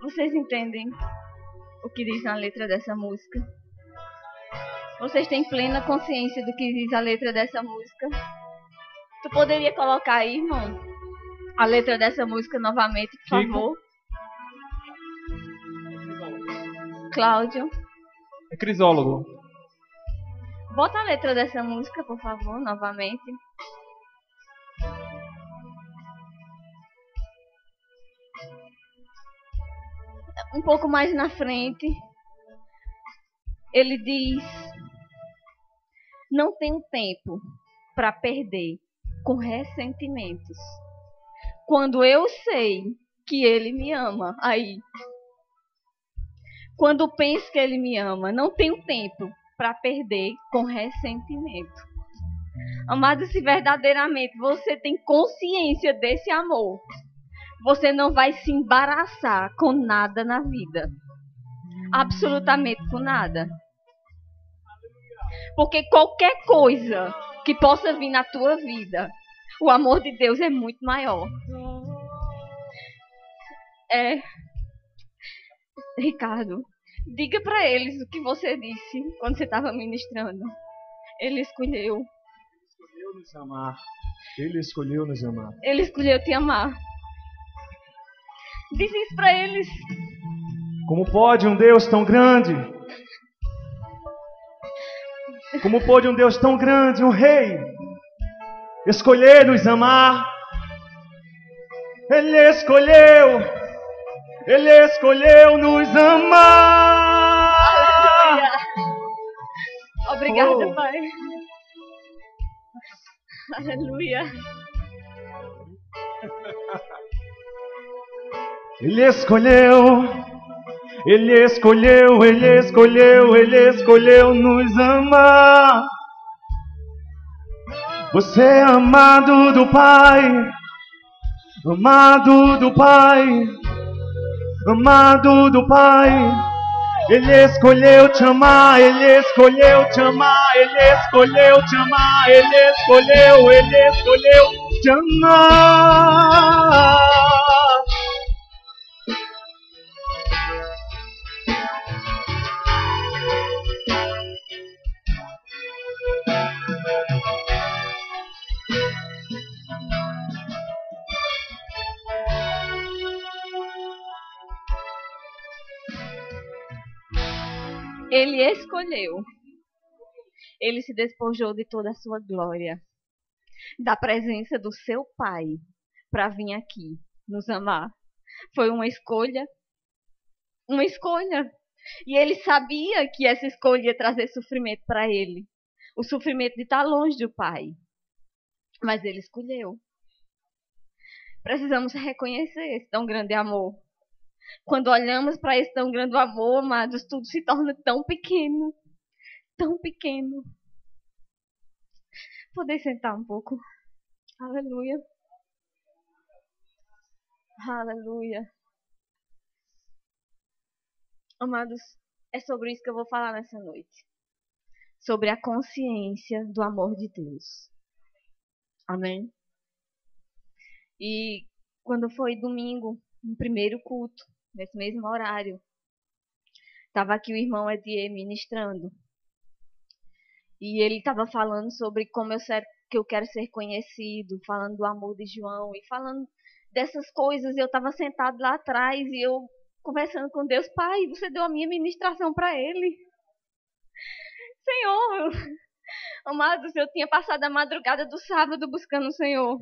Vocês entendem o que diz na letra dessa música? Vocês têm plena consciência do que diz a letra dessa música? Tu poderia colocar aí, irmão, a letra dessa música novamente, por favor? Cláudio. É Crisólogo. Bota a letra dessa música, por favor, novamente. Um pouco mais na frente, ele diz: não tenho tempo para perder com ressentimentos, quando eu sei que ele me ama. Aí, quando penso que ele me ama, não tenho tempo para perder com ressentimento. Amado, se verdadeiramente você tem consciência desse amor, você não vai se embaraçar com nada na vida. Absolutamente com nada. Porque qualquer coisa que possa vir na tua vida, o amor de Deus é muito maior. Ricardo, diga para eles o que você disse quando você estava ministrando. Ele escolheu. Escolheu nos amar. Ele escolheu nos amar. Ele escolheu te amar. Diz isso para eles. Como pode um Deus tão grande? Como pode um Deus tão grande, um rei, escolher nos amar? Ele escolheu nos amar. Obrigada, Pai. Aleluia. Ele escolheu nos amar. Você é amado do Pai, amado do Pai, amado do Pai. Ele escolheu te amar, Ele escolheu te amar, Ele escolheu te amar, Ele escolheu te amar. Ele escolheu. Ele se despojou de toda a sua glória, da presença do seu Pai, para vir aqui nos amar. Foi uma escolha. Uma escolha. E ele sabia que essa escolha ia trazer sofrimento para ele. O sofrimento de estar longe do Pai. Mas ele escolheu. Precisamos reconhecer esse tão grande amor. Quando olhamos para esse tão grande amor, amados, tudo se torna tão pequeno. Tão pequeno. Poder sentar um pouco. Aleluia. Aleluia. Amados, é sobre isso que eu vou falar nessa noite. Sobre a consciência do amor de Deus. Amém? E quando foi domingo, no primeiro culto, nesse mesmo horário, estava aqui o irmão Edier ministrando. E ele estava falando sobre como eu quero ser conhecido, falando do amor de João e falando dessas coisas. Eu estava sentado lá atrás e eu conversando com Deus. Pai, você deu a minha ministração para ele. Senhor, amados, eu tinha passado a madrugada do sábado buscando o Senhor.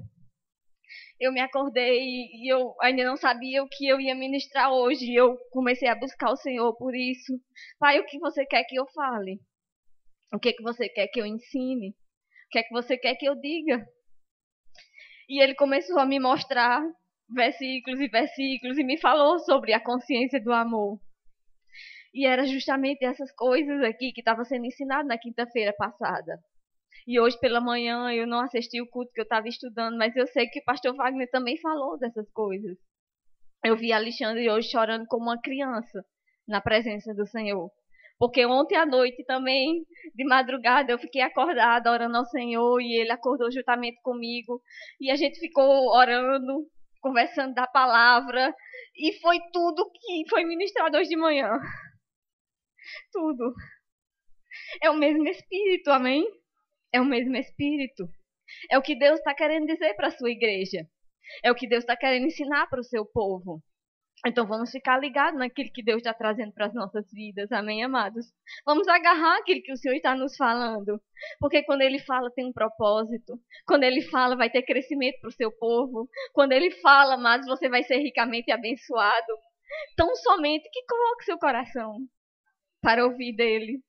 Eu me acordei e eu ainda não sabia o que eu ia ministrar hoje. Eu comecei a buscar o Senhor por isso. Pai, o que você quer que eu fale? O que você quer que eu ensine? O que você quer que eu diga? E ele começou a me mostrar versículos e versículos e me falou sobre a consciência do amor. E era justamente essas coisas aqui que estava sendo ensinado na quinta-feira passada. E hoje pela manhã eu não assisti o culto que eu estava estudando, mas eu sei que o pastor Wagner também falou dessas coisas. Eu vi Alexandre hoje chorando como uma criança na presença do Senhor. Porque ontem à noite também, de madrugada, eu fiquei acordada orando ao Senhor e ele acordou juntamente comigo. E a gente ficou orando conversando da palavra, e foi tudo que foi ministrado hoje de manhã. Tudo. É o mesmo Espírito, amém? É o mesmo Espírito. É o que Deus está querendo dizer para a sua igreja. É o que Deus está querendo ensinar para o seu povo. Então vamos ficar ligados naquilo que Deus está trazendo para as nossas vidas, amém, amados? Vamos agarrar aquilo que o Senhor está nos falando, porque quando Ele fala tem um propósito, quando Ele fala vai ter crescimento para o seu povo, quando Ele fala, amados, você vai ser ricamente abençoado. Então somente que coloque seu coração para ouvir dEle,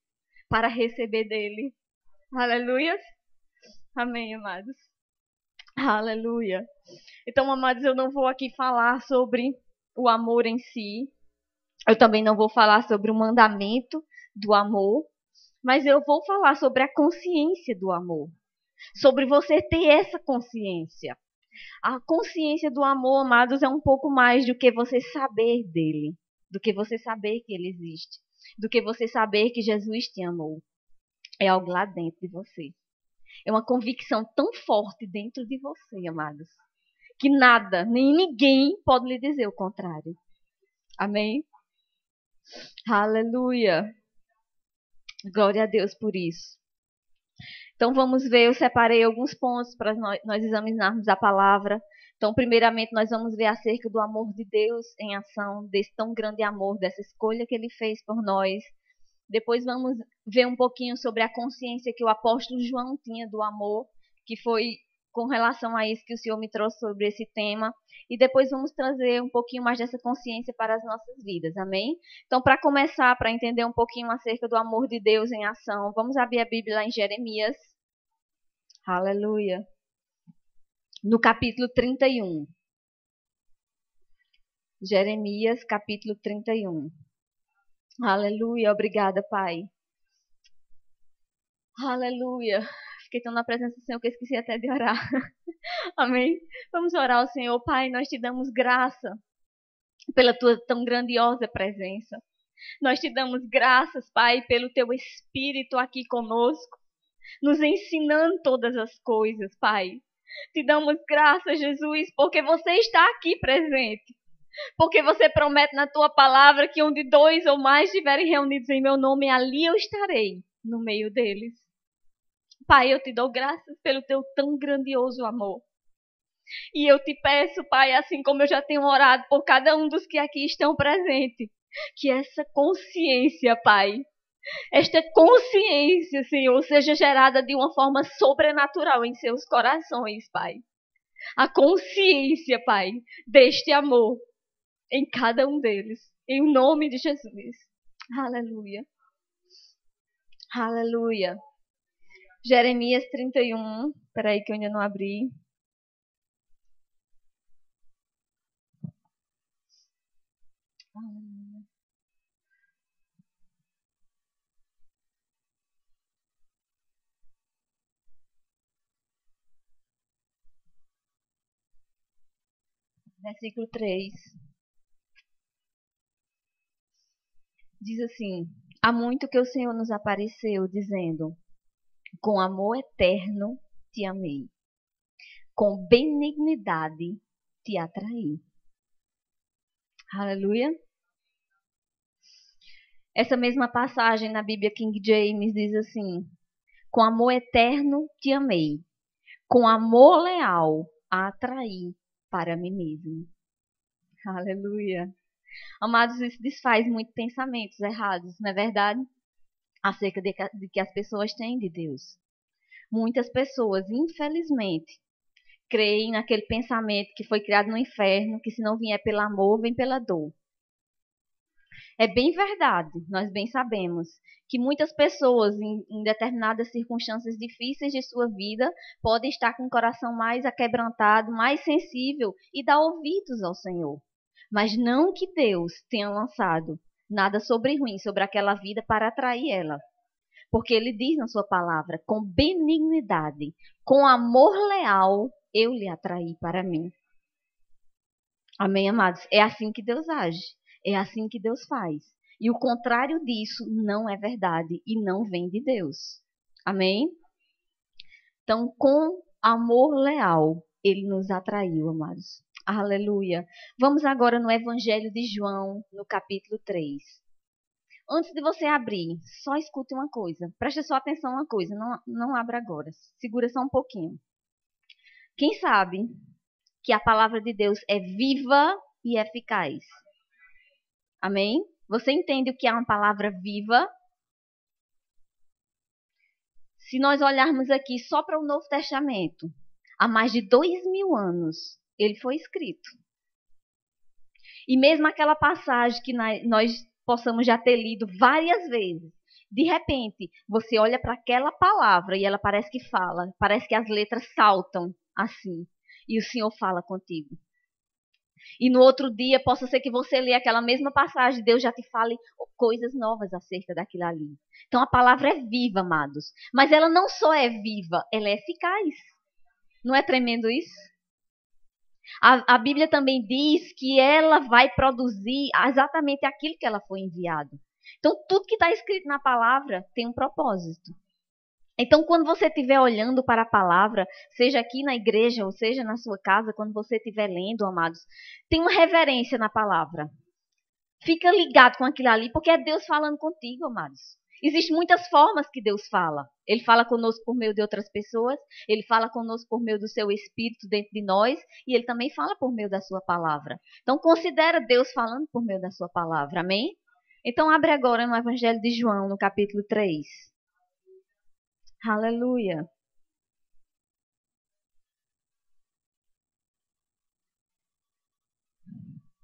para receber dEle. Aleluia. Amém, amados. Aleluia. Então, amados, eu não vou aqui falar sobre o amor em si. Eu também não vou falar sobre o mandamento do amor, mas eu vou falar sobre a consciência do amor. Sobre você ter essa consciência. A consciência do amor, amados, é um pouco mais do que você saber dele, do que você saber que ele existe, do que você saber que Jesus te amou. É algo lá dentro de você. É uma convicção tão forte dentro de você, amados, que nada, nem ninguém pode lhe dizer o contrário. Amém? Aleluia. Glória a Deus por isso. Então vamos ver, eu separei alguns pontos para nós examinarmos a palavra. Então, primeiramente, nós vamos ver acerca do amor de Deus em ação, desse tão grande amor, dessa escolha que Ele fez por nós. Depois vamos ver um pouquinho sobre a consciência que o apóstolo João tinha do amor, que foi com relação a isso que o Senhor me trouxe sobre esse tema. E depois vamos trazer um pouquinho mais dessa consciência para as nossas vidas, amém? Então, para começar, para entender um pouquinho acerca do amor de Deus em ação, vamos abrir a Bíblia lá em Jeremias. Aleluia. No capítulo 31. Jeremias, capítulo 31. Aleluia, obrigada, Pai. Aleluia. Fiquei tão na presença do Senhor que eu esqueci até de orar. Amém? Vamos orar ao Senhor. Pai, nós te damos graça pela tua tão grandiosa presença. Nós te damos graças, Pai, pelo teu Espírito aqui conosco, nos ensinando todas as coisas, Pai. Te damos graças, Jesus, porque você está aqui presente. Porque você promete na tua palavra que onde 2 ou mais estiverem reunidos em meu nome, ali eu estarei no meio deles. Pai, eu te dou graças pelo teu tão grandioso amor. E eu te peço, Pai, assim como eu já tenho orado por cada um dos que aqui estão presentes, que essa consciência, Pai, esta consciência, Senhor, seja gerada de uma forma sobrenatural em seus corações, Pai. A consciência, Pai, deste amor em cada um deles. Em nome de Jesus. Aleluia. Aleluia. Jeremias 31. Espera aí que eu ainda não abri. Versículo 3. Diz assim: há muito que o Senhor nos apareceu, dizendo: com amor eterno te amei, com benignidade te atraí. Aleluia. Essa mesma passagem na Bíblia King James diz assim: com amor eterno te amei, com amor leal a atraí para mim mesmo. Aleluia. Amados, isso desfaz muitos pensamentos errados, não é verdade? Acerca de que as pessoas têm de Deus. Muitas pessoas, infelizmente, creem naquele pensamento que foi criado no inferno, que se não vier pelo amor, vem pela dor. É bem verdade, nós bem sabemos, que muitas pessoas, em determinadas circunstâncias difíceis de sua vida, podem estar com o coração mais aquebrantado, mais sensível e dar ouvidos ao Senhor. Mas não que Deus tenha lançado nada sobre ruim sobre aquela vida para atrair ela. Porque Ele diz na sua palavra, com benignidade, com amor leal, eu lhe atraí para mim. Amém, amados? É assim que Deus age. É assim que Deus faz. E o contrário disso não é verdade e não vem de Deus. Amém? Então, com amor leal, Ele nos atraiu, amados. Aleluia. Vamos agora no Evangelho de João, no capítulo 3. Antes de você abrir, só escute uma coisa. Preste só atenção a uma coisa. Não abra agora. Segura só um pouquinho. Quem sabe que a palavra de Deus é viva e eficaz? Amém? Você entende o que é uma palavra viva? Se nós olharmos aqui só para o Novo Testamento, há mais de 2000 anos, ele foi escrito. E mesmo aquela passagem que nós possamos já ter lido várias vezes, de repente, você olha para aquela palavra e ela parece que fala, parece que as letras saltam assim, e o Senhor fala contigo. E no outro dia, possa ser que você lê aquela mesma passagem, Deus já te fale coisas novas acerca daquilo ali. Então a palavra é viva, amados. Mas ela não só é viva, ela é eficaz. Não é tremendo isso? A Bíblia também diz que ela vai produzir exatamente aquilo que ela foi enviada. Então tudo que está escrito na palavra tem um propósito. Então, quando você estiver olhando para a palavra, seja aqui na igreja ou seja na sua casa, quando você estiver lendo, amados, tenha uma reverência na palavra. Fica ligado com aquilo ali, porque é Deus falando contigo, amados. Existem muitas formas que Deus fala. Ele fala conosco por meio de outras pessoas, ele fala conosco por meio do seu Espírito dentro de nós, e ele também fala por meio da sua palavra. Então, considera Deus falando por meio da sua palavra, amém? Então, abre agora no Evangelho de João, no capítulo 3. Aleluia.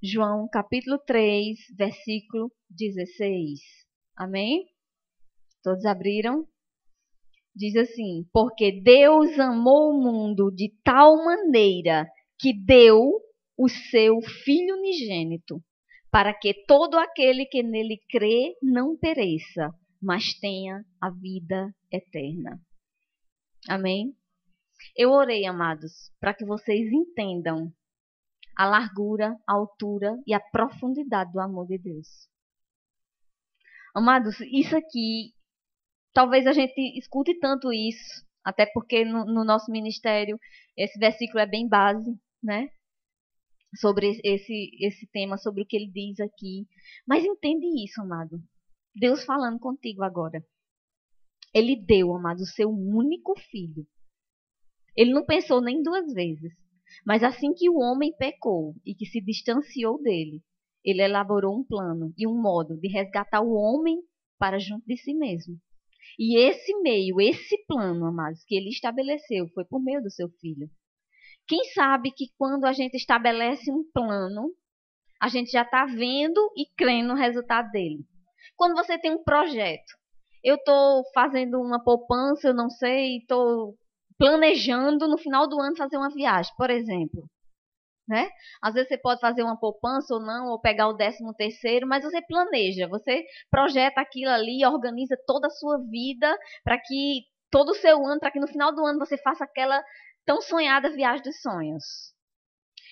João capítulo 3, versículo 16. Amém? Todos abriram? Diz assim: porque Deus amou o mundo de tal maneira que deu o seu Filho unigênito, para que todo aquele que nele crê não pereça, mas tenha a vida eterna. Amém? Eu orei, amados, para que vocês entendam a largura, a altura e a profundidade do amor de Deus. Amados, isso aqui, talvez a gente escute tanto isso, até porque no nosso ministério esse versículo é bem base, né? Sobre esse tema, sobre o que ele diz aqui. Mas entende isso, amado. Deus falando contigo agora. Ele deu, amado, o seu único filho. Ele não pensou nem duas vezes. Mas assim que o homem pecou e que se distanciou dele, ele elaborou um plano e um modo de resgatar o homem para junto de si mesmo. E esse meio, esse plano, amados, que ele estabeleceu foi por meio do seu filho. Quem sabe que quando a gente estabelece um plano, a gente já está vendo e crendo no resultado dele. Quando você tem um projeto, eu estou fazendo uma poupança, eu não sei, estou planejando no final do ano fazer uma viagem, por exemplo. Né? Às vezes você pode fazer uma poupança ou não, ou pegar o 13º, mas você planeja, você projeta aquilo ali, organiza toda a sua vida para que todo o seu ano, para que no final do ano você faça aquela tão sonhada viagem dos sonhos.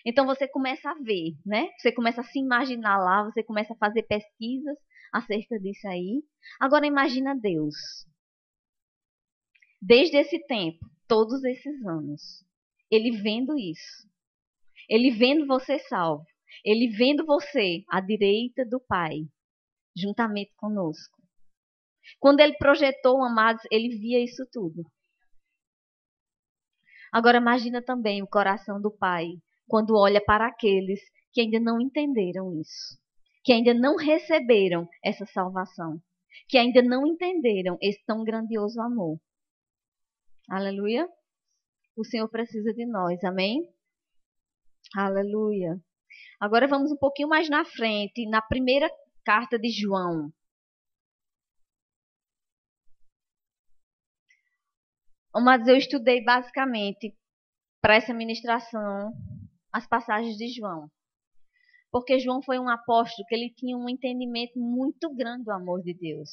Então você começa a ver, né? Você começa a se imaginar lá, você começa a fazer pesquisas acerca disso aí. Agora imagina Deus. Desde esse tempo, todos esses anos, ele vendo isso. Ele vendo você salvo. Ele vendo você à direita do Pai, juntamente conosco. Quando ele projetou, amados, ele via isso tudo. Agora imagina também o coração do Pai, quando olha para aqueles que ainda não entenderam isso. Que ainda não receberam essa salvação. Que ainda não entenderam esse tão grandioso amor. Aleluia. O Senhor precisa de nós, amém? Aleluia. Agora vamos um pouquinho mais na frente, na primeira carta de João. Mas eu estudei basicamente para essa ministração as passagens de João. Porque João foi um apóstolo que ele tinha um entendimento muito grande do amor de Deus.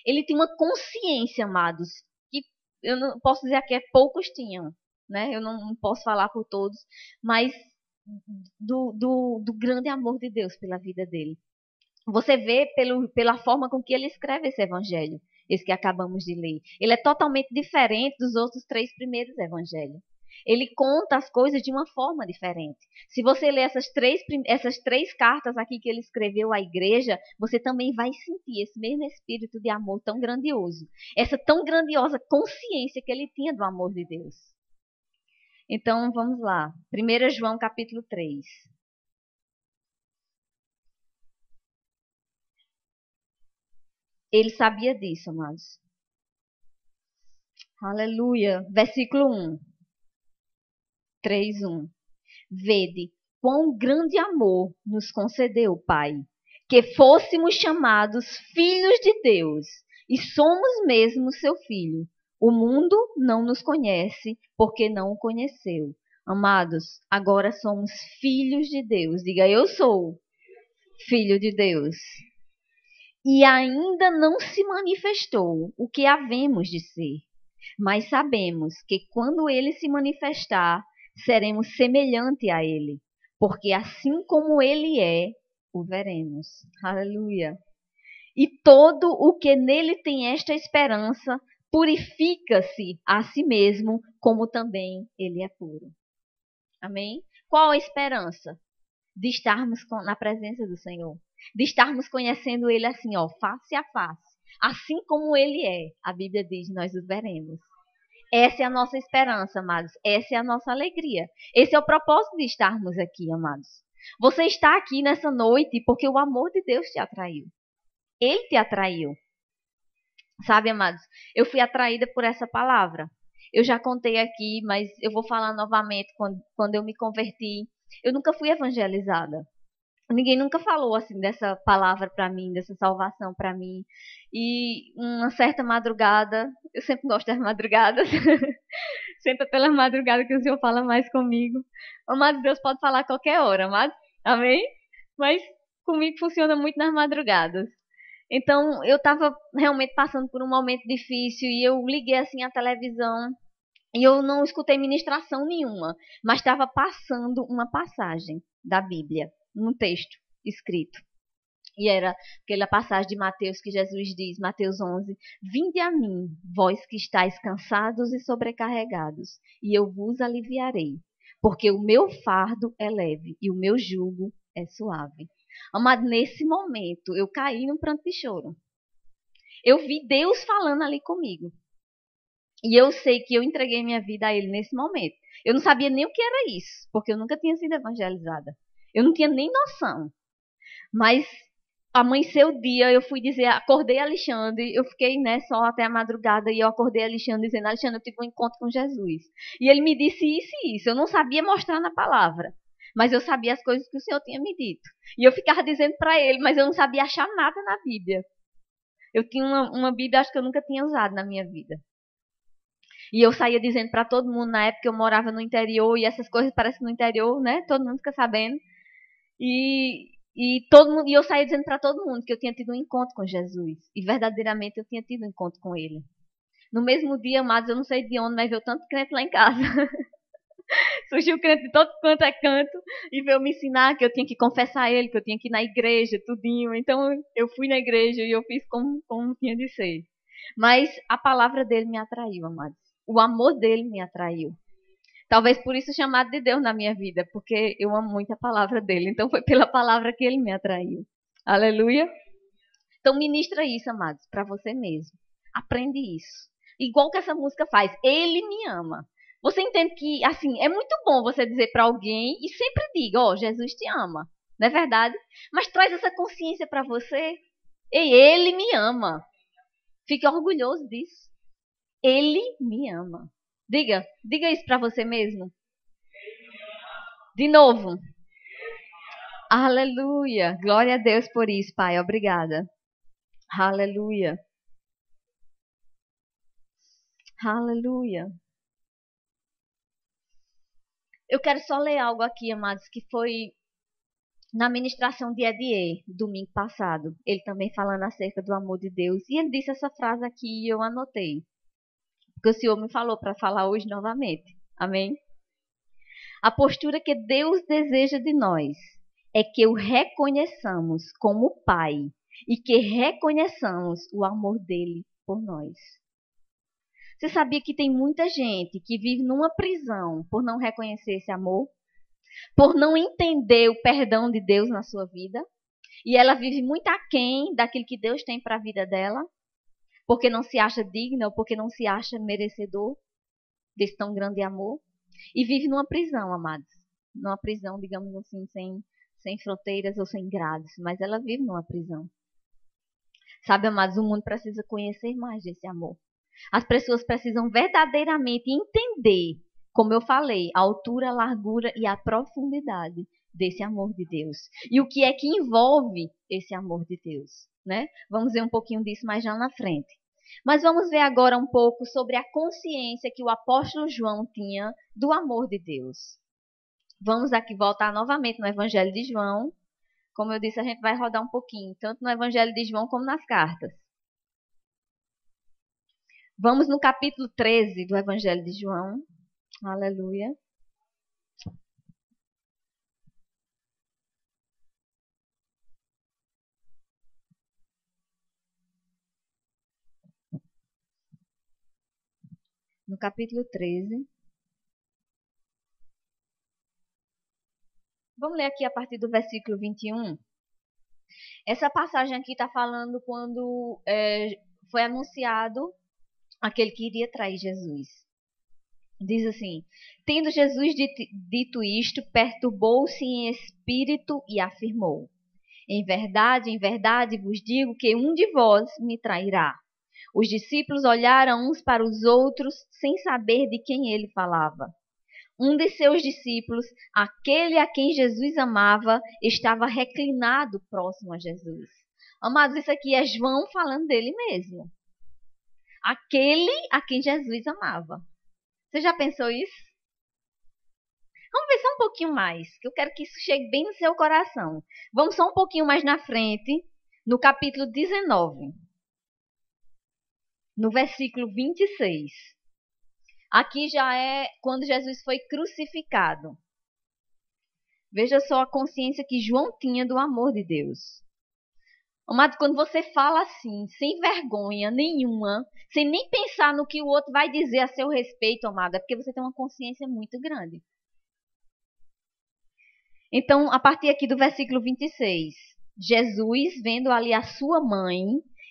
Ele tinha uma consciência, amados, que eu não posso dizer que poucos tinham, né? Eu não posso falar por todos, mas do grande amor de Deus pela vida dele. Você vê pela forma com que ele escreve esse evangelho, esse que acabamos de ler. Ele é totalmente diferente dos outros 3 primeiros evangelhos. Ele conta as coisas de uma forma diferente. Se você ler essas três cartas aqui que ele escreveu à igreja, você também vai sentir esse mesmo espírito de amor tão grandioso. Essa tão grandiosa consciência que ele tinha do amor de Deus. Então, vamos lá. 1 João capítulo 3. Ele sabia disso, amados. Aleluia. Versículo 1. 3:1. Vede quão grande amor nos concedeu o Pai, que fôssemos chamados filhos de Deus, e somos mesmo seu filho. O mundo não nos conhece, porque não o conheceu. Amados, agora somos filhos de Deus. Diga, eu sou filho de Deus. E ainda não se manifestou o que havemos de ser. Mas sabemos que quando ele se manifestar, seremos semelhante a ele, porque assim como ele é, o veremos. Aleluia. E todo o que nele tem esta esperança, purifica-se a si mesmo, como também ele é puro. Amém? Qual a esperança? De estarmos na presença do Senhor. De estarmos conhecendo ele assim, ó, face a face. Assim como ele é, a Bíblia diz, nós o veremos. Essa é a nossa esperança, amados. Essa é a nossa alegria. Esse é o propósito de estarmos aqui, amados. Você está aqui nessa noite porque o amor de Deus te atraiu. Ele te atraiu. Sabe, amados, eu fui atraída por essa palavra. Eu já contei aqui, mas eu vou falar novamente quando eu me converti. Eu nunca fui evangelizada. Ninguém nunca falou assim dessa palavra para mim, dessa salvação para mim. E uma certa madrugada, eu sempre gosto das madrugadas, sempre é pelas madrugadas que o Senhor fala mais comigo. Amado, Deus pode falar a qualquer hora, amado? Amém? Mas comigo funciona muito nas madrugadas. Então, eu estava realmente passando por um momento difícil e eu liguei assim a televisão e eu não escutei ministração nenhuma, mas estava passando uma passagem da Bíblia, num texto escrito. E era aquela passagem de Mateus que Jesus diz, Mateus 11, vinde a mim, vós que estáis cansados e sobrecarregados, e eu vos aliviarei, porque o meu fardo é leve e o meu jugo é suave. Amado, nesse momento, eu caí num pranto de choro. Eu vi Deus falando ali comigo. E eu sei que eu entreguei minha vida a Ele nesse momento. Eu não sabia nem o que era isso, porque eu nunca tinha sido evangelizada. Eu não tinha nem noção. Mas amanheceu o dia, eu fui dizer, acordei Alexandre, eu fiquei só até a madrugada e eu acordei Alexandre dizendo, Alexandre, eu tive um encontro com Jesus. E ele me disse isso e isso. Eu não sabia mostrar na palavra, mas eu sabia as coisas que o Senhor tinha me dito. E eu ficava dizendo para ele, mas eu não sabia achar nada na Bíblia. Eu tinha uma Bíblia, acho que eu nunca tinha usado na minha vida. E eu saía dizendo para todo mundo, na época eu morava no interior, e essas coisas parecem no interior, né? Todo mundo fica sabendo. E eu saía dizendo para todo mundo que eu tinha tido um encontro com Jesus. E verdadeiramente eu tinha tido um encontro com Ele. No mesmo dia, amados, eu não sei de onde, mas veio tanto crente lá em casa. Surgiu crente de todo quanto é canto e veio me ensinar que eu tinha que confessar Ele, que eu tinha que ir na igreja, tudinho. Então eu fui na igreja e eu fiz como tinha de ser. Mas a palavra dele me atraiu, amados. O amor dele me atraiu. Talvez por isso chamado de Deus na minha vida, porque eu amo muito a palavra dele. Então foi pela palavra que ele me atraiu. Aleluia. Então ministra isso, amados, para você mesmo. Aprende isso. Igual que essa música faz. Ele me ama. Você entende que, assim, é muito bom você dizer para alguém e sempre diga, ó, Jesus te ama. Não é verdade? Mas traz essa consciência para você. Ei, ele me ama. Fique orgulhoso disso. Ele me ama. Diga isso para você mesmo. De novo. Aleluia. Glória a Deus por isso, Pai. Obrigada. Aleluia. Aleluia. Eu quero só ler algo aqui, amados, que foi na ministração de Edier, domingo passado. Ele também falando acerca do amor de Deus. E ele disse essa frase aqui e eu anotei. Porque o Senhor me falou para falar hoje novamente. Amém? A postura que Deus deseja de nós é que o reconheçamos como Pai e que reconheçamos o amor dele por nós. Você sabia que tem muita gente que vive numa prisão por não reconhecer esse amor? Por não entender o perdão de Deus na sua vida? E ela vive muito aquém daquilo que Deus tem para a vida dela? Porque não se acha digna ou porque não se acha merecedor desse tão grande amor? E vive numa prisão, amados. Numa prisão, digamos assim, sem fronteiras ou sem grades. Mas ela vive numa prisão. Sabe, amados, o mundo precisa conhecer mais desse amor. As pessoas precisam verdadeiramente entender, como eu falei, a altura, a largura e a profundidade desse amor de Deus. E o que é que envolve esse amor de Deus, né? Vamos ver um pouquinho disso mais já na frente. Mas vamos ver agora um pouco sobre a consciência que o apóstolo João tinha do amor de Deus. Vamos aqui voltar novamente no Evangelho de João. Como eu disse, a gente vai rodar um pouquinho, tanto no Evangelho de João como nas cartas. Vamos no capítulo 13 do Evangelho de João. Aleluia. No capítulo 13. Vamos ler aqui a partir do versículo 21. Essa passagem aqui está falando quando foi anunciado aquele que iria trair Jesus. Diz assim: tendo Jesus dito isto, perturbou-se em espírito e afirmou: em verdade vos digo que um de vós me trairá. Os discípulos olharam uns para os outros sem saber de quem ele falava. Um de seus discípulos, aquele a quem Jesus amava, estava reclinado próximo a Jesus. Amados, isso aqui é João falando dele mesmo. Aquele a quem Jesus amava. Você já pensou isso? Vamos ver só um pouquinho mais, que eu quero que isso chegue bem no seu coração. Vamos só um pouquinho mais na frente, no capítulo 19, no versículo 26. Aqui já é quando Jesus foi crucificado. Veja só a consciência que João tinha do amor de Deus. Amado, quando você fala assim, sem vergonha nenhuma, sem nem pensar no que o outro vai dizer a seu respeito, amado, é porque você tem uma consciência muito grande. Então, a partir aqui do versículo 26, Jesus, vendo ali a sua mãe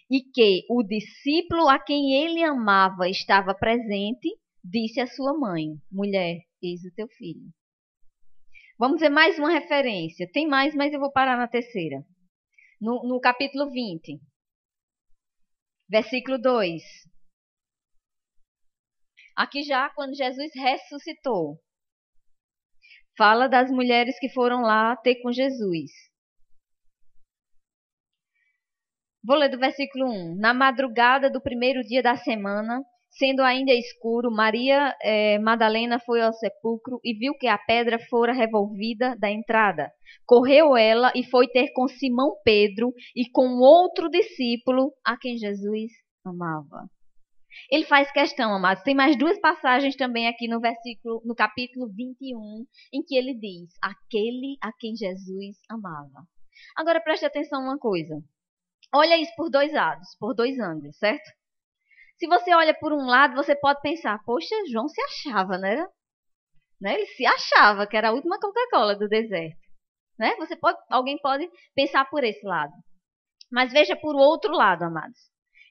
e que o discípulo a quem ele amava estava presente, disse à sua mãe: mulher, eis o teu filho. Vamos ver mais uma referência. Tem mais, mas eu vou parar na terceira. No capítulo 20, versículo 2. Aqui já, quando Jesus ressuscitou, fala das mulheres que foram lá ter com Jesus. Vou ler do versículo 1. Na madrugada do primeiro dia da semana, sendo ainda escuro, Maria Madalena foi ao sepulcro e viu que a pedra fora revolvida da entrada. Correu ela e foi ter com Simão Pedro e com outro discípulo a quem Jesus amava. Ele faz questão, amados. Tem mais duas passagens também aqui no capítulo 21, em que ele diz: aquele a quem Jesus amava. Agora preste atenção uma coisa. Olha isso por dois lados, por dois ângulos, certo? Se você olha por um lado, você pode pensar: poxa, João se achava, né? Ele se achava que era a última Coca-Cola do deserto. Né? Alguém pode pensar por esse lado. Mas veja por outro lado, amados.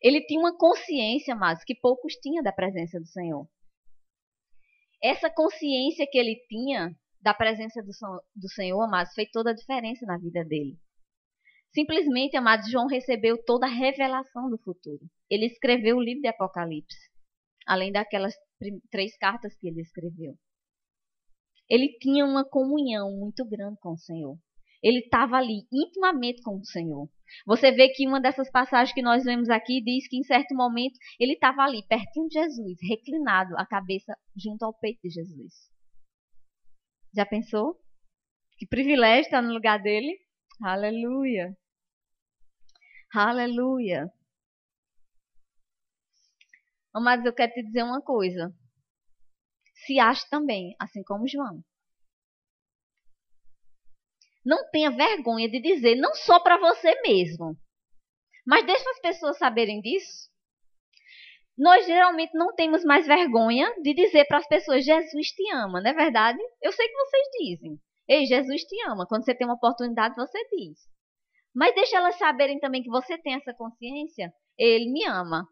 Ele tinha uma consciência, amados, que poucos tinham da presença do Senhor. Essa consciência que ele tinha da presença do Senhor, amados, fez toda a diferença na vida dele. Simplesmente, amados, João recebeu toda a revelação do futuro. Ele escreveu o livro de Apocalipse, além daquelas 3 cartas que ele escreveu. Ele tinha uma comunhão muito grande com o Senhor. Ele estava ali intimamente com o Senhor. Você vê que uma dessas passagens que nós lemos aqui diz que em certo momento ele estava ali, pertinho de Jesus, reclinado, a cabeça junto ao peito de Jesus. Já pensou? Que privilégio estar no lugar dele. Aleluia. Aleluia. Amados, eu quero te dizer uma coisa. Se ache também, assim como João. Não tenha vergonha de dizer, não só para você mesmo, mas deixa as pessoas saberem disso. Nós geralmente não temos mais vergonha de dizer para as pessoas, Jesus te ama, não é verdade? Eu sei que vocês dizem. Ei, Jesus te ama. Quando você tem uma oportunidade, você diz. Mas deixa elas saberem também que você tem essa consciência. Ele me ama.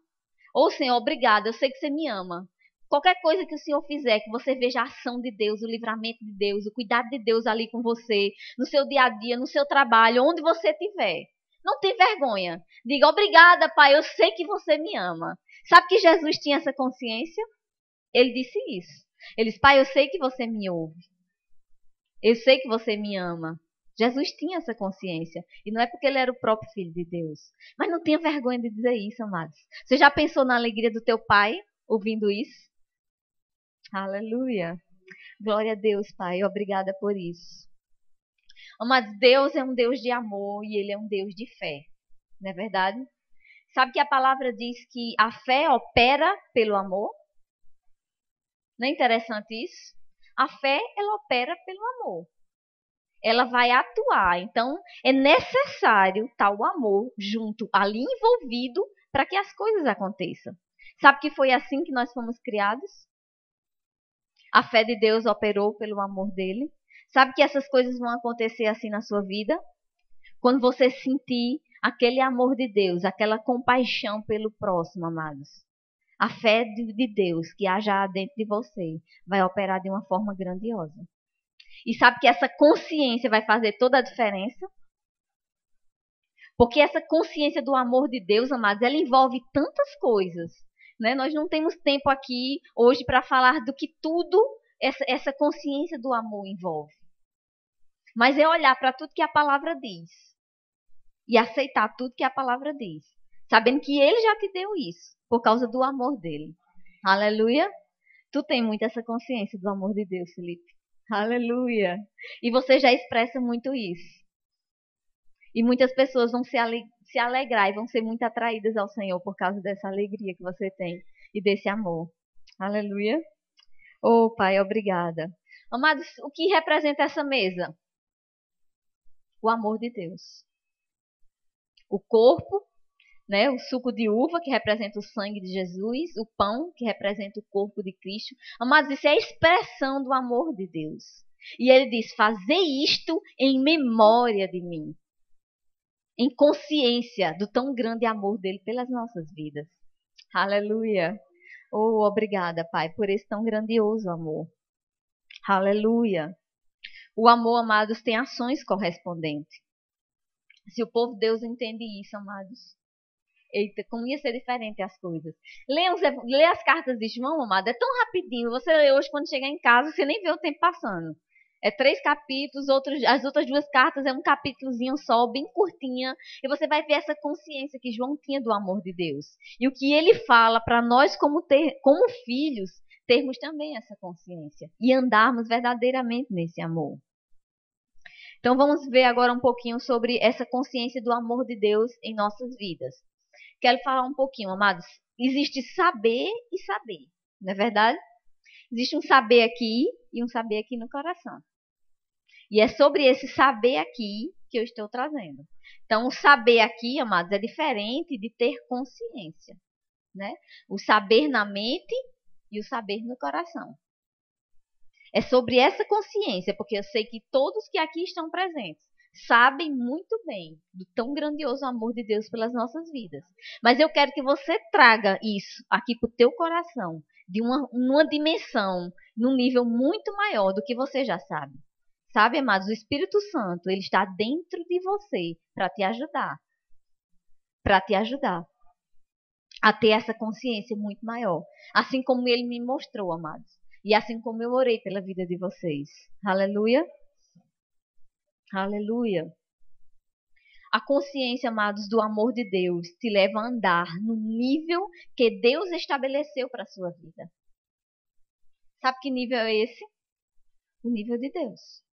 Ou, Senhor, obrigado, eu sei que você me ama. Qualquer coisa que o Senhor fizer, que você veja a ação de Deus, o livramento de Deus, o cuidado de Deus ali com você, no seu dia a dia, no seu trabalho, onde você estiver. Não tem vergonha. Diga, obrigada, Pai, eu sei que você me ama. Sabe que Jesus tinha essa consciência? Ele disse isso. Ele disse, Pai, eu sei que você me ouve. Eu sei que você me ama. Jesus tinha essa consciência. E não é porque ele era o próprio Filho de Deus. Mas não tenha vergonha de dizer isso, amados. Você já pensou na alegria do teu pai ouvindo isso? Aleluia. Glória a Deus, Pai. Obrigada por isso. Amados, Deus é um Deus de amor e Ele é um Deus de fé. Não é verdade? Sabe que a palavra diz que a fé opera pelo amor? Não é interessante isso? A fé, ela opera pelo amor. Ela vai atuar. Então, é necessário estar o amor junto, ali envolvido, para que as coisas aconteçam. Sabe que foi assim que nós fomos criados? A fé de Deus operou pelo amor dele. Sabe que essas coisas vão acontecer assim na sua vida? Quando você sentir aquele amor de Deus, aquela compaixão pelo próximo, amados. A fé de Deus que haja dentro de você vai operar de uma forma grandiosa. E sabe que essa consciência vai fazer toda a diferença? Porque essa consciência do amor de Deus, amados, ela envolve tantas coisas. Né? Nós não temos tempo aqui hoje para falar do que tudo essa consciência do amor envolve. Mas é olhar para tudo que a palavra diz. E aceitar tudo que a palavra diz. Sabendo que ele já te deu isso. Por causa do amor dele. Aleluia. Tu tem muito essa consciência do amor de Deus, Felipe. Aleluia. E você já expressa muito isso. E muitas pessoas vão se alegrar e vão ser muito atraídas ao Senhor por causa dessa alegria que você tem e desse amor. Aleluia. Oh, Pai, obrigada. Amados, o que representa essa mesa? O amor de Deus. O corpo, né, o suco de uva, que representa o sangue de Jesus, o pão, que representa o corpo de Cristo. Amados, isso é a expressão do amor de Deus. E ele diz, fazei isto em memória de mim. Em consciência do tão grande amor dele pelas nossas vidas. Aleluia. Oh, obrigada, Pai, por esse tão grandioso amor. Aleluia. O amor, amados, tem ações correspondentes. Se o povo de Deus entende isso, amados, eita, como ia ser diferente as coisas. Lê as cartas de João, amado, é tão rapidinho. Você lê hoje, quando chegar em casa, você nem vê o tempo passando. É 3 capítulos, as outras 2 cartas é um capítulozinho só, bem curtinha. E você vai ver essa consciência que João tinha do amor de Deus. E o que ele fala para nós, como filhos, termos também essa consciência. E andarmos verdadeiramente nesse amor. Então vamos ver agora um pouquinho sobre essa consciência do amor de Deus em nossas vidas. Quero falar um pouquinho, amados. Existe saber e saber, não é verdade? Existe um saber aqui e um saber aqui no coração. E é sobre esse saber aqui que eu estou trazendo. Então, o saber aqui, amados, é diferente de ter consciência. Né? O saber na mente e o saber no coração. É sobre essa consciência, porque eu sei que todos que aqui estão presentes sabem muito bem do tão grandioso amor de Deus pelas nossas vidas. Mas eu quero que você traga isso aqui para o teu coração, de uma dimensão, num nível muito maior do que você já sabe. Sabe, amados, o Espírito Santo, ele está dentro de você para te ajudar. Para te ajudar a ter essa consciência muito maior. Assim como ele me mostrou, amados. E assim como eu orei pela vida de vocês. Aleluia. Aleluia. A consciência, amados, do amor de Deus te leva a andar no nível que Deus estabeleceu para a sua vida. Sabe que nível é esse? O nível de Deus.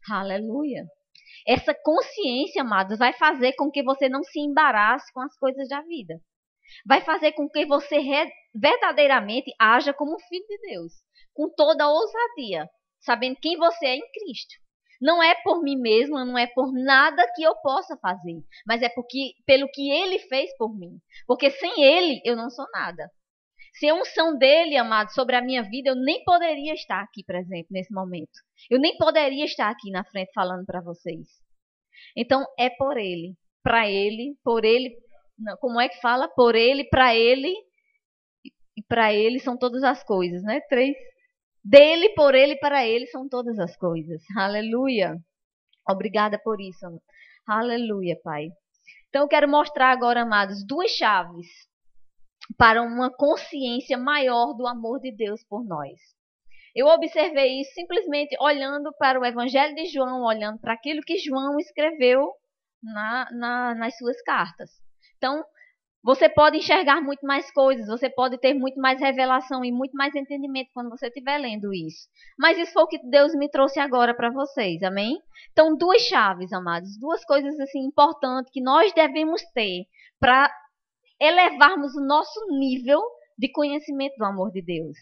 Aleluia. Essa consciência, amados, vai fazer com que você não se embarace com as coisas da vida. Vai fazer com que você verdadeiramente haja como filho de Deus. Com toda a ousadia. Sabendo quem você é em Cristo. Não é por mim mesma, não é por nada que eu possa fazer, mas é pelo que Ele fez por mim. Porque sem Ele, eu não sou nada. Sem a unção dele, amado, sobre a minha vida, eu nem poderia estar aqui presente nesse momento. Eu nem poderia estar aqui na frente falando para vocês. Então, é por Ele, para Ele, por Ele. Não, como é que fala? Por Ele, para Ele e para Ele são todas as coisas, né? 3. Dele, por Ele, para Ele são todas as coisas. Aleluia. Obrigada por isso. Aleluia, Pai. Então, eu quero mostrar agora, amados, 2 chaves para uma consciência maior do amor de Deus por nós. Eu observei isso simplesmente olhando para o Evangelho de João, olhando para aquilo que João escreveu nas suas cartas. Então, você pode enxergar muito mais coisas, você pode ter muito mais revelação e muito mais entendimento quando você estiver lendo isso. Mas isso foi o que Deus me trouxe agora para vocês, amém? Então, 2 chaves, amados, 2 coisas assim importantes que nós devemos ter para elevarmos o nosso nível de conhecimento do amor de Deus.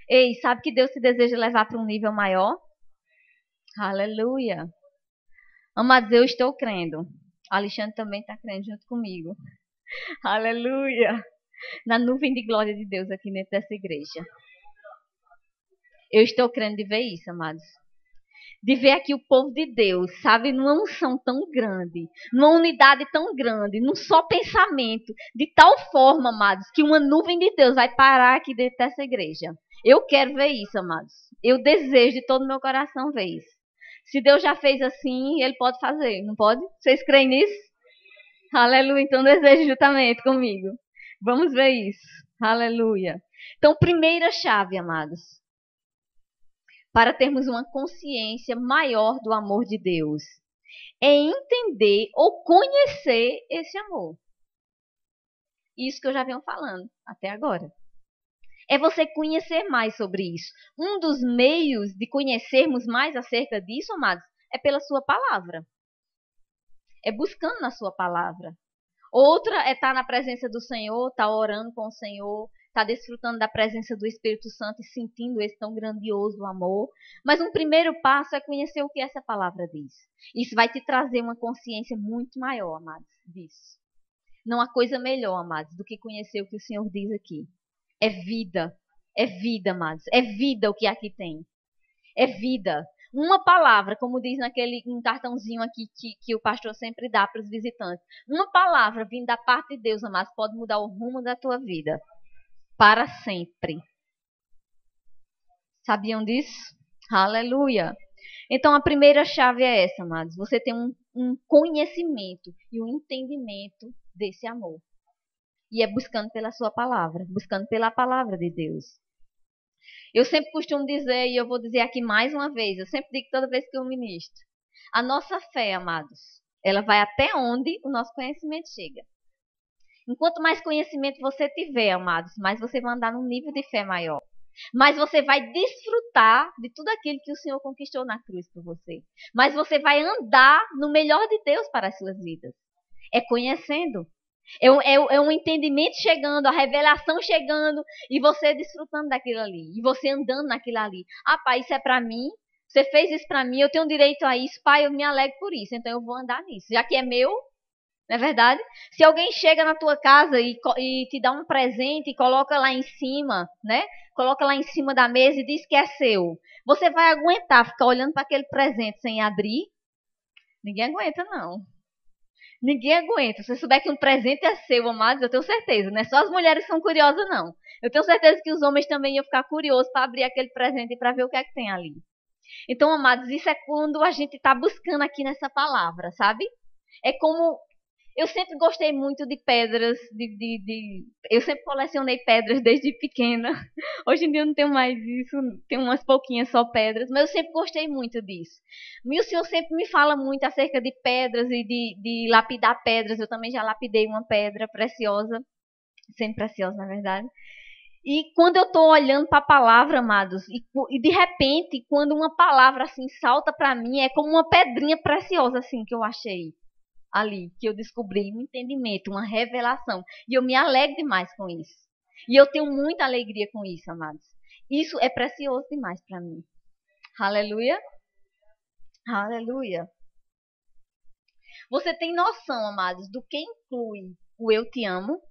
Ei, sabe que Deus te deseja levar para um nível maior? Aleluia. Amados, eu estou crendo. Alexandre também está crendo junto comigo. Aleluia. Na nuvem de glória de Deus aqui dentro dessa igreja. Eu estou crendo de ver isso, amados. De ver aqui o povo de Deus, sabe, numa unção tão grande, numa unidade tão grande, num só pensamento, de tal forma, amados, que uma nuvem de Deus vai parar aqui dentro dessa igreja. Eu quero ver isso, amados. Eu desejo de todo o meu coração ver isso. Se Deus já fez assim, Ele pode fazer, não pode? Vocês creem nisso? Aleluia, então desejo juntamente comigo. Vamos ver isso. Aleluia. Então, primeira chave, amados, para termos uma consciência maior do amor de Deus, é entender ou conhecer esse amor. Isso que eu já venho falando até agora. É você conhecer mais sobre isso. Um dos meios de conhecermos mais acerca disso, amados, é pela sua palavra. É buscando na sua palavra. Outra é estar na presença do Senhor, estar orando com o Senhor, estar desfrutando da presença do Espírito Santo e sentindo esse tão grandioso amor. Mas um primeiro passo é conhecer o que essa palavra diz. Isso vai te trazer uma consciência muito maior, amados, disso. Não há coisa melhor, amados, do que conhecer o que o Senhor diz aqui. É vida, amados. É vida o que aqui tem. É vida. Uma palavra, como diz um cartãozinho aqui que o pastor sempre dá para os visitantes. Uma palavra vindo da parte de Deus, amados, pode mudar o rumo da tua vida. Para sempre. Sabiam disso? Aleluia. Então, a primeira chave é essa, amados. Você tem um conhecimento e um entendimento desse amor. E é buscando pela sua palavra. Buscando pela palavra de Deus. Eu sempre costumo dizer, e eu vou dizer aqui mais uma vez, eu sempre digo toda vez que eu ministro, a nossa fé, amados, ela vai até onde o nosso conhecimento chega. Enquanto mais conhecimento você tiver, amados, mais você vai andar num nível de fé maior. Mais você vai desfrutar de tudo aquilo que o Senhor conquistou na cruz por você. Mais você vai andar no melhor de Deus para as suas vidas. É conhecendo. É um entendimento chegando, a revelação chegando e você desfrutando daquilo ali. E você andando naquilo ali. Ah, pai, isso é para mim. Você fez isso para mim, eu tenho direito a isso. Pai, eu me alegro por isso, então eu vou andar nisso. Já que é meu, não é verdade? Se alguém chega na tua casa e te dá um presente e coloca lá em cima, né? Coloca lá em cima da mesa e diz que é seu. Você vai aguentar ficar olhando para aquele presente sem abrir? Ninguém aguenta, não. Ninguém aguenta. Se você souber que um presente é seu, amados, eu tenho certeza. Não é só as mulheres que são curiosas, não. Eu tenho certeza que os homens também iam ficar curiosos para abrir aquele presente e para ver o que é que tem ali. Então, amados, isso é quando a gente está buscando aqui nessa palavra, sabe? É como... Eu sempre gostei muito de pedras, eu sempre colecionei pedras desde pequena. Hoje em dia eu não tenho mais isso, tenho umas pouquinhas só pedras, mas eu sempre gostei muito disso. E o Senhor sempre me fala muito acerca de pedras e de lapidar pedras. Eu também já lapidei uma pedra preciosa, sempre preciosa na verdade. E quando eu estou olhando para a palavra, amados, e de repente, quando uma palavra assim salta para mim, é como uma pedrinha preciosa assim que eu achei ali, que eu descobri um entendimento, uma revelação. E eu me alegro demais com isso. E eu tenho muita alegria com isso, amados. Isso é precioso demais para mim. Aleluia. Aleluia. Você tem noção, amados, do que inclui o eu te amo?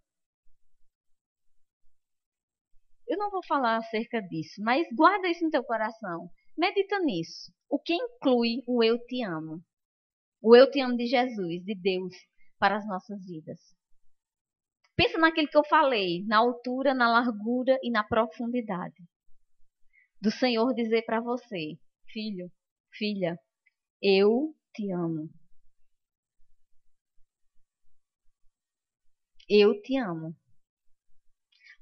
Eu não vou falar acerca disso, mas guarda isso no teu coração. Medita nisso. O que inclui o eu te amo? O eu te amo de Jesus, de Deus, para as nossas vidas. Pensa naquilo que eu falei, na altura, na largura e na profundidade. Do Senhor dizer para você, filho, filha, eu te amo. Eu te amo.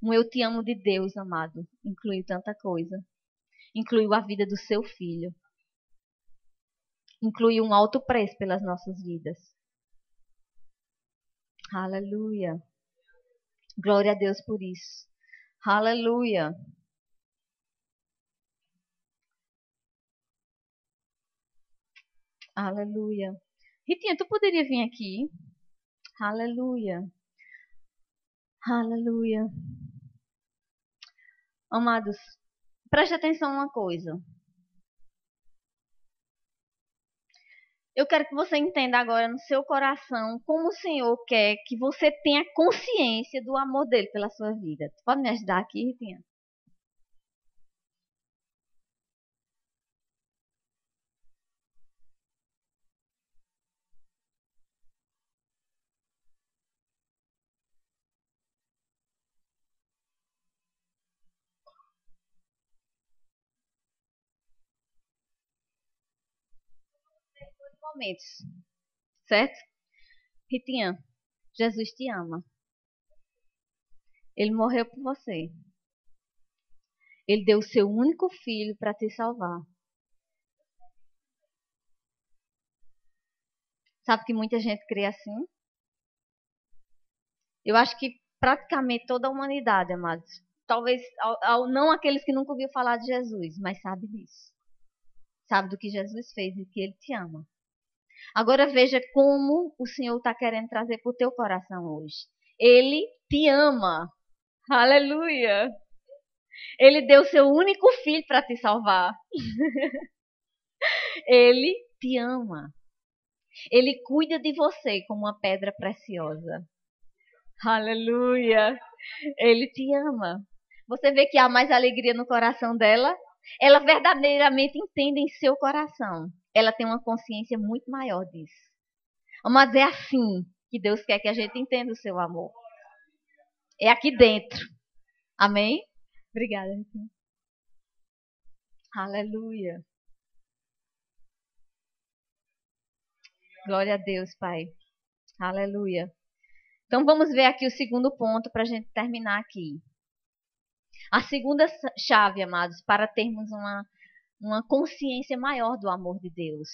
Um eu te amo de Deus, amado, inclui tanta coisa. Incluiu a vida do seu filho. Incluiu um alto preço pelas nossas vidas. Aleluia. Glória a Deus por isso. Aleluia. Aleluia. Ritinha, tu poderia vir aqui? Aleluia. Aleluia. Amados, preste atenção uma coisa. Eu quero que você entenda agora no seu coração como o Senhor quer que você tenha consciência do amor dele pela sua vida. Tu pode me ajudar aqui, Ritinha? Momentos, certo? Ritinha, Jesus te ama. Ele morreu por você. Ele deu o seu único filho para te salvar. Sabe que muita gente crê assim? Eu acho que praticamente toda a humanidade, amados. Talvez não aqueles que nunca ouviram falar de Jesus, mas sabe disso. Sabe do que Jesus fez e que Ele te ama. Agora veja como o Senhor está querendo trazer para o teu coração hoje. Ele te ama. Aleluia. Ele deu seu único filho para te salvar. Ele te ama. Ele cuida de você como uma pedra preciosa. Aleluia. Ele te ama. Você vê que há mais alegria no coração dela? Ela verdadeiramente entende em seu coração. Ela tem uma consciência muito maior disso. Mas é assim que Deus quer que a gente entenda o seu amor. É aqui dentro. Amém? Obrigada, Ritinha. Aleluia. Glória a Deus, Pai. Aleluia. Então vamos ver aqui o segundo ponto para a gente terminar aqui. A segunda chave, amados, para termos uma consciência maior do amor de Deus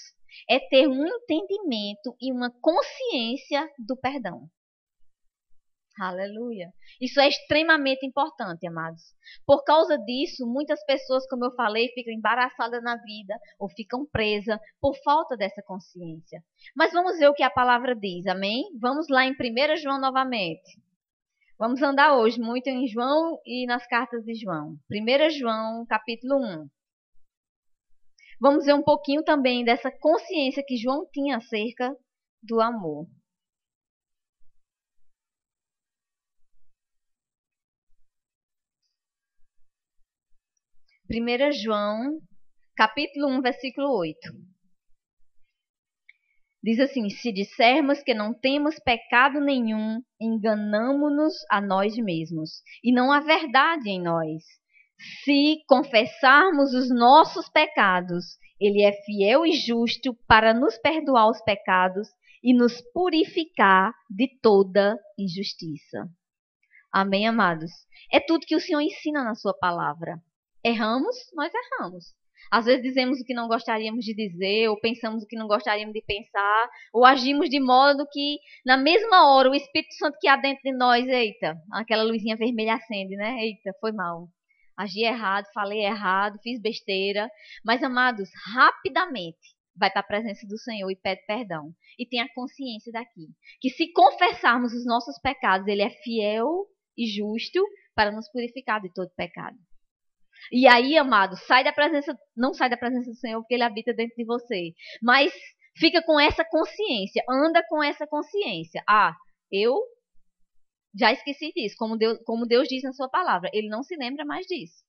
é ter um entendimento e uma consciência do perdão. Aleluia. Isso é extremamente importante, amados. Por causa disso, muitas pessoas, como eu falei, ficam embaraçadas na vida ou ficam presas por falta dessa consciência. Mas vamos ver o que a palavra diz, amém? Vamos lá em 1 João novamente. Vamos andar hoje muito em João e nas cartas de João. 1 João, capítulo 1. Vamos ver um pouquinho também dessa consciência que João tinha acerca do amor. 1 João, capítulo 1, versículo 8. Diz assim: se dissermos que não temos pecado nenhum, enganamo-nos a nós mesmos, e não há verdade em nós. Se confessarmos os nossos pecados, Ele é fiel e justo para nos perdoar os pecados e nos purificar de toda injustiça. Amém, amados? É tudo que o Senhor ensina na sua palavra. Erramos, nós erramos. Às vezes dizemos o que não gostaríamos de dizer, ou pensamos o que não gostaríamos de pensar, ou agimos de modo que, na mesma hora, o Espírito Santo que há dentro de nós, eita, aquela luzinha vermelha acende, né? Eita, foi mal. Agi errado, falei errado, fiz besteira. Mas, amados, rapidamente vai para a presença do Senhor e pede perdão. E tenha consciência daqui, que se confessarmos os nossos pecados, Ele é fiel e justo para nos purificar de todo pecado. E aí, amado, não sai da presença do Senhor porque Ele habita dentro de você. Mas fica com essa consciência, anda com essa consciência. Eu já esqueci disso, como Deus diz na sua palavra. Ele não se lembra mais disso.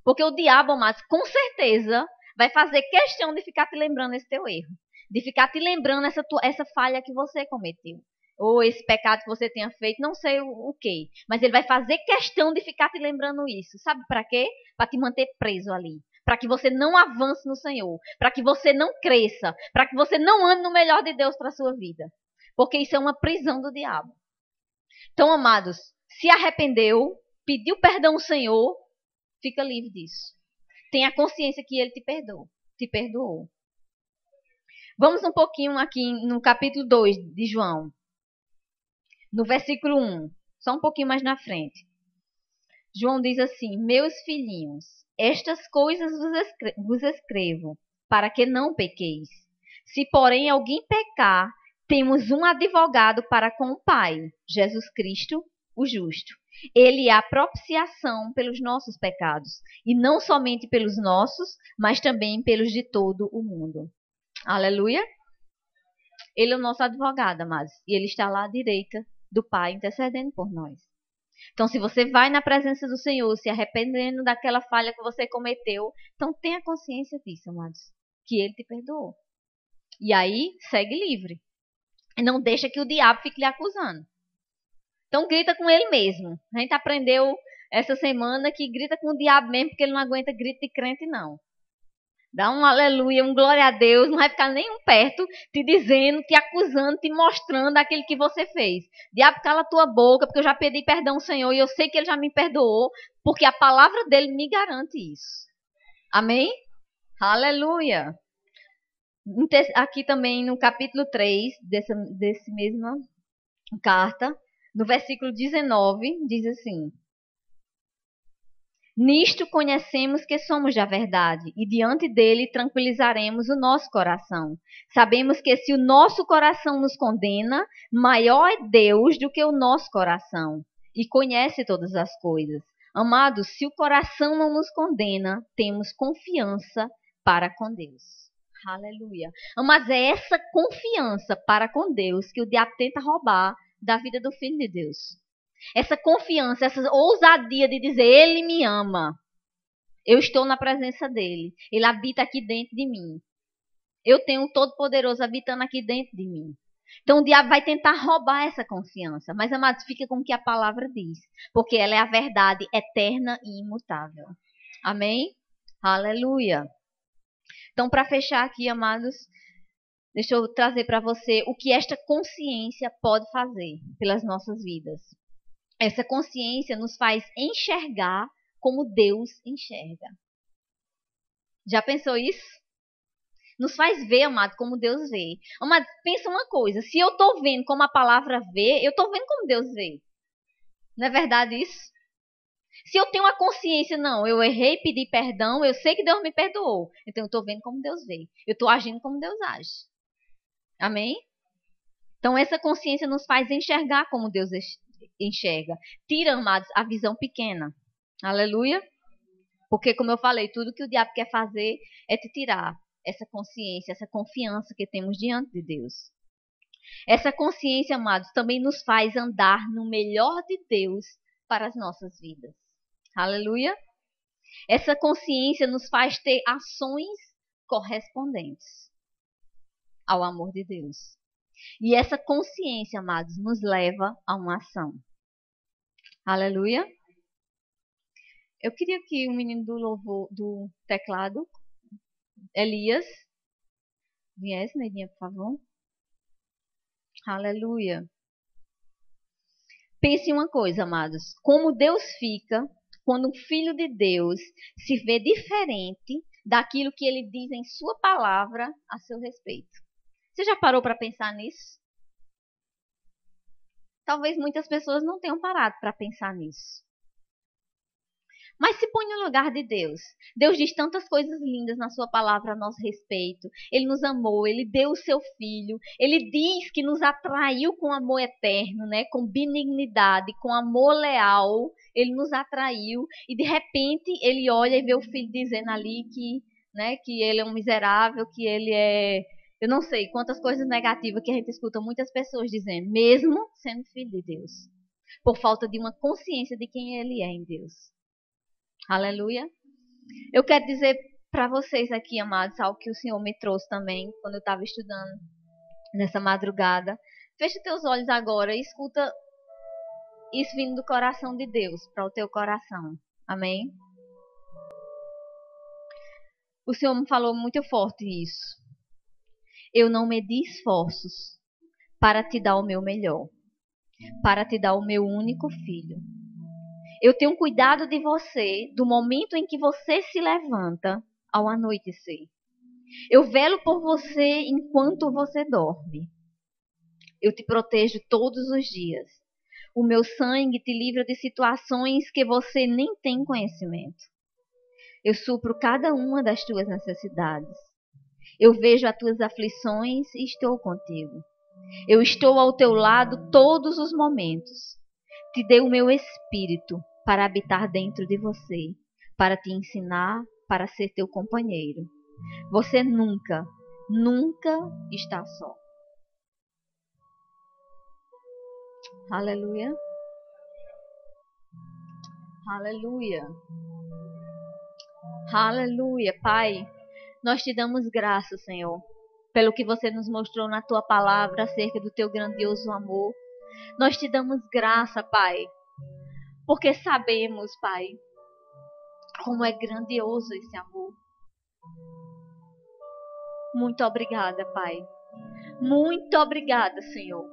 Porque o diabo, amados, com certeza vai fazer questão de ficar te lembrando esse teu erro. De ficar te lembrando essa falha que você cometeu. Ou esse pecado que você tenha feito, não sei o quê. Mas ele vai fazer questão de ficar te lembrando isso. Sabe para quê? Para te manter preso ali. Para que você não avance no Senhor. Para que você não cresça. Para que você não ande no melhor de Deus para a sua vida. Porque isso é uma prisão do diabo. Então, amados, se arrependeu, pediu perdão ao Senhor, fica livre disso. Tenha consciência que Ele te perdoou. Vamos um pouquinho aqui no capítulo 2 de João. No versículo 1, só um pouquinho mais na frente. João diz assim: meus filhinhos, estas coisas vos escrevo, para que não pequeis. Se, porém, alguém pecar, temos um advogado para com o Pai, Jesus Cristo, o justo. Ele é a propiciação pelos nossos pecados, e não somente pelos nossos, mas também pelos de todo o mundo. Aleluia! Ele é o nosso advogado, amados, e ele está lá à direita do Pai, intercedendo por nós. Então, se você vai na presença do Senhor, se arrependendo daquela falha que você cometeu, então tenha consciência disso, amados, que Ele te perdoou. E aí, segue livre. E não deixa que o diabo fique lhe acusando. Então, grita com ele mesmo. A gente aprendeu essa semana que grita com o diabo mesmo, porque ele não aguenta grito de crente, não. Dá um aleluia, um glória a Deus, não vai ficar nenhum perto te dizendo, te acusando, te mostrando aquilo que você fez. Diabo, cala a tua boca, porque eu já pedi perdão ao Senhor e eu sei que Ele já me perdoou, porque a palavra dele me garante isso. Amém? Aleluia. Aqui também no capítulo 3 desse mesma carta, no versículo 19, diz assim: nisto conhecemos que somos da verdade, e diante dele tranquilizaremos o nosso coração. Sabemos que se o nosso coração nos condena, maior é Deus do que o nosso coração, e conhece todas as coisas. Amados, se o coração não nos condena, temos confiança para com Deus. Aleluia. Mas é essa confiança para com Deus que o diabo tenta roubar da vida do Filho de Deus. Essa confiança, essa ousadia de dizer, Ele me ama. Eu estou na presença dEle. Ele habita aqui dentro de mim. Eu tenho um Todo-Poderoso habitando aqui dentro de mim. Então o diabo vai tentar roubar essa confiança. Mas, amados, fica com o que a palavra diz. Porque ela é a verdade eterna e imutável. Amém? Aleluia. Então, para fechar aqui, amados, deixa eu trazer para você o que esta consciência pode fazer pelas nossas vidas. Essa consciência nos faz enxergar como Deus enxerga. Já pensou isso? Nos faz ver, amado, como Deus vê. Amado, pensa uma coisa. Se eu estou vendo como a palavra vê, eu estou vendo como Deus vê. Não é verdade isso? Se eu tenho a consciência, não, eu errei, pedi perdão, eu sei que Deus me perdoou. Então eu estou vendo como Deus vê. Eu estou agindo como Deus age. Amém? Então essa consciência nos faz enxergar como Deus enxerga. Tira, amados, a visão pequena. Aleluia. Porque, como eu falei, tudo que o diabo quer fazer é te tirar essa consciência, essa confiança que temos diante de Deus. Essa consciência, amados, também nos faz andar no melhor de Deus para as nossas vidas. Aleluia. Essa consciência nos faz ter ações correspondentes ao amor de Deus. E essa consciência, amados, nos leva a uma ação. Aleluia. Eu queria que o menino do louvor, do teclado, Elias, viesse, Neidinha, por favor. Aleluia. Pense em uma coisa, amados. Como Deus fica quando um filho de Deus se vê diferente daquilo que ele diz em sua palavra a seu respeito. Você já parou para pensar nisso? Talvez muitas pessoas não tenham parado para pensar nisso. Mas se põe no lugar de Deus. Deus diz tantas coisas lindas na sua palavra a nosso respeito. Ele nos amou, ele deu o seu filho. Ele diz que nos atraiu com amor eterno, né? Com benignidade, com amor leal. Ele nos atraiu e de repente ele olha e vê o filho dizendo ali que, né, que ele é um miserável, que ele é... Eu não sei quantas coisas negativas que a gente escuta muitas pessoas dizendo, mesmo sendo filho de Deus. Por falta de uma consciência de quem ele é em Deus. Aleluia. Eu quero dizer para vocês aqui, amados, algo que o Senhor me trouxe também quando eu estava estudando nessa madrugada. Fecha teus olhos agora e escuta isso vindo do coração de Deus para o teu coração. Amém? O Senhor me falou muito forte isso. Eu não medi esforços para te dar o meu melhor, para te dar o meu único filho. Eu tenho cuidado de você do momento em que você se levanta ao anoitecer. Eu velo por você enquanto você dorme. Eu te protejo todos os dias. O meu sangue te livra de situações que você nem tem conhecimento. Eu supro cada uma das tuas necessidades. Eu vejo as tuas aflições e estou contigo. Eu estou ao teu lado todos os momentos. Te dei o meu espírito para habitar dentro de você, para te ensinar, para ser teu companheiro. Você nunca, nunca está só. Aleluia. Aleluia. Aleluia, Pai. Nós te damos graça, Senhor, pelo que você nos mostrou na tua palavra acerca do teu grandioso amor. Nós te damos graça, Pai, porque sabemos, Pai, como é grandioso esse amor. Muito obrigada, Pai. Muito obrigada, Senhor,